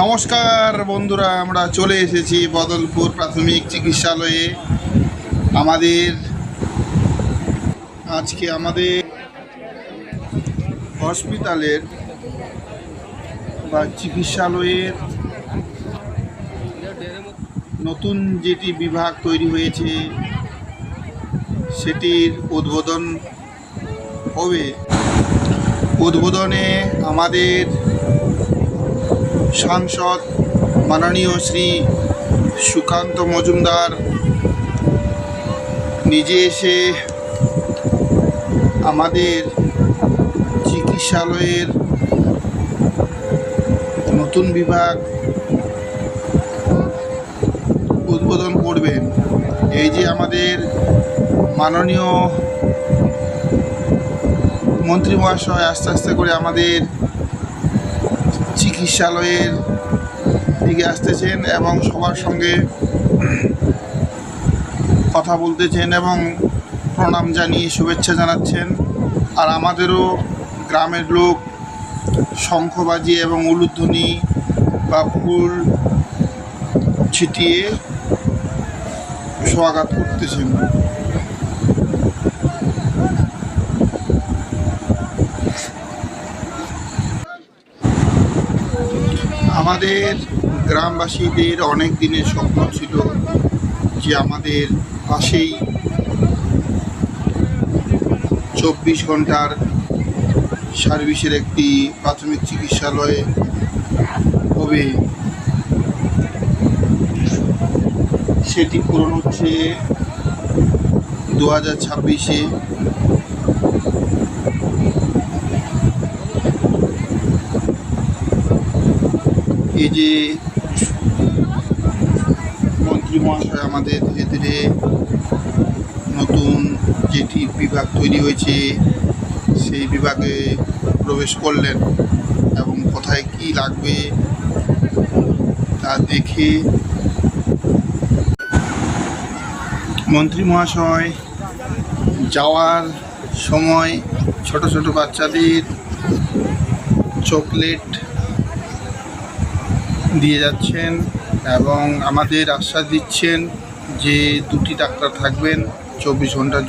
নমস্কার বন্ধুরা, আমরা চলে এসেছি বদলপুর প্রাথমিক চিকিৎসালয়ে। আজকে আমাদের হসপিটালের বা চিকিৎসালয়ের নতুন যেটি বিভাগ তৈরি হয়েছে সেটির উদ্বোধন হবে। উদ্বোধনে আমাদের সাংসদ মাননীয় শ্রী সুকান্ত মজুমদার নিজে এসে আমাদের চিকিৎসালয়ের নতুন বিভাগ উদ্বোধন করবেন। এই যে আমাদের মাননীয় মন্ত্রী মহাশয় আস্তে আস্তে করে আমাদের চিকিৎসালয়ের দিকে আসতেছেন এবং সবার সঙ্গে কথা বলতেছেন এবং প্রণাম জানিয়ে শুভেচ্ছা জানাচ্ছেন। আর আমাদেরও গ্রামের লোক শঙ্খ বাজিয়ে এবং উলুধ্বনি বা ফুল ছিটিয়ে স্বাগত করতেছেন। আমাদের গ্রামবাসীদের অনেক দিনের স্বপ্ন ছিল যে আমাদের পাশেই 24 ঘন্টার সার্ভিসের একটি প্রাথমিক চিকিৎসালয় হবে। সেটি পূরণ হচ্ছে 2026-এ। এই যে মন্ত্রী মহাশয় আমাদের ধীরে ধীরে নতুন যেটি বিভাগ তৈরি হয়েছে সেই বিভাগে প্রবেশ করলেন এবং কোথায় কি লাগবে তা দেখে মন্ত্রী মহাশয় যাওয়ার সময় ছোট ছোট বাচ্চাদের চকলেট দিয়ে যাচ্ছেন এবং আমাদের আশ্বাস দিচ্ছেন যে 2টি ডাক্তার থাকবেন 24 ঘন্টার